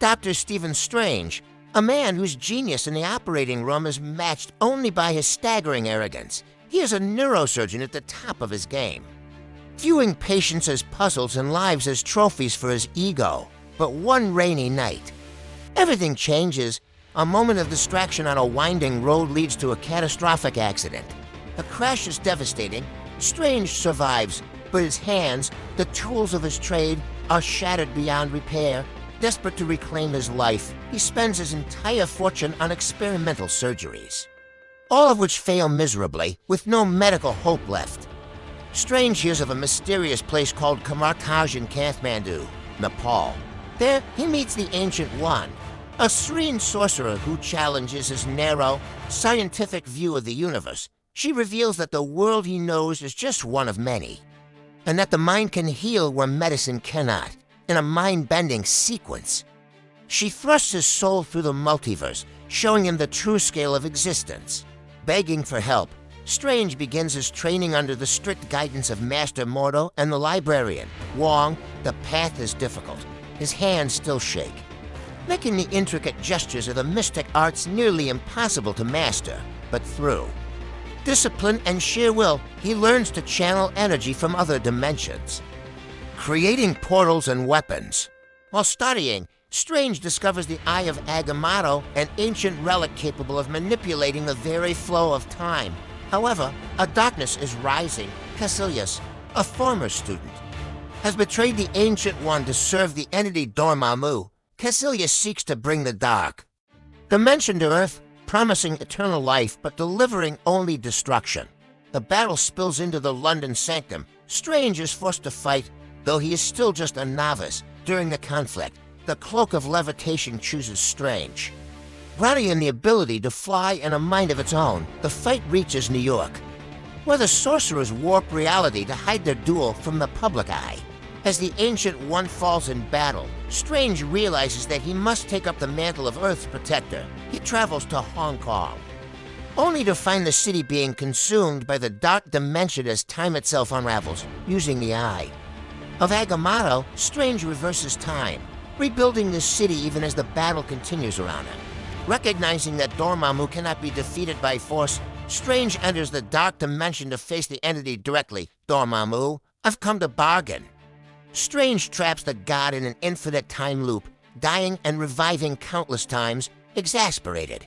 Dr. Stephen Strange, a man whose genius in the operating room is matched only by his staggering arrogance. He is a neurosurgeon at the top of his game, viewing patients as puzzles and lives as trophies for his ego. But one rainy night, everything changes. A moment of distraction on a winding road leads to a catastrophic accident. The crash is devastating. Strange survives, but his hands, the tools of his trade, are shattered beyond repair. Desperate to reclaim his life, he spends his entire fortune on experimental surgeries, all of which fail miserably, with no medical hope left. Strange hears of a mysterious place called Kamartaj in Kathmandu, Nepal. There, he meets the Ancient One, a serene sorcerer who challenges his narrow, scientific view of the universe. She reveals that the world he knows is just one of many, and that the mind can heal where medicine cannot, in a mind-bending sequence. She thrusts his soul through the multiverse, showing him the true scale of existence. Begging for help, Strange begins his training under the strict guidance of Master Mordo and the librarian, Wong. The path is difficult. His hands still shake, making the intricate gestures of the mystic arts nearly impossible to master. But through discipline and sheer will, he learns to channel energy from other dimensions, creating portals and weapons. While studying, Strange discovers the Eye of Agamotto, an ancient relic capable of manipulating the very flow of time. However, a darkness is rising. Caecilius, a former student, has betrayed the Ancient One to serve the entity Dormammu. Caecilius seeks to bring the dark dimension to Earth, promising eternal life but delivering only destruction. The battle spills into the London Sanctum. Strange is forced to fight, though he is still just a novice. During the conflict, the Cloak of Levitation chooses Strange. Granting him the ability to fly and a mind of its own, the fight reaches New York, where the sorcerers warp reality to hide their duel from the public eye. As the Ancient One falls in battle, Strange realizes that he must take up the mantle of Earth's protector. He travels to Hong Kong, only to find the city being consumed by the dark dimension as time itself unravels. Using the Eye of Agamotto, Strange reverses time, rebuilding the city even as the battle continues around him. Recognizing that Dormammu cannot be defeated by force, Strange enters the dark dimension to face the entity directly. Dormammu, I've come to bargain. Strange traps the god in an infinite time loop, dying and reviving countless times, exasperated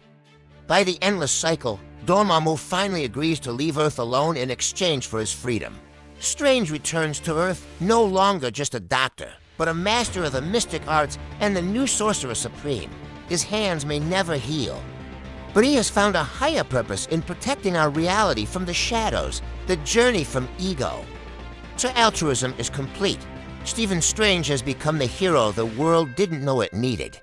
by the endless cycle. Dormammu finally agrees to leave Earth alone in exchange for his freedom. Strange returns to Earth, no longer just a doctor, but a master of the mystic arts and the new Sorcerer Supreme. His hands may never heal, but he has found a higher purpose in protecting our reality from the shadows, the journey from ego to altruism is complete. Stephen Strange has become the hero the world didn't know it needed.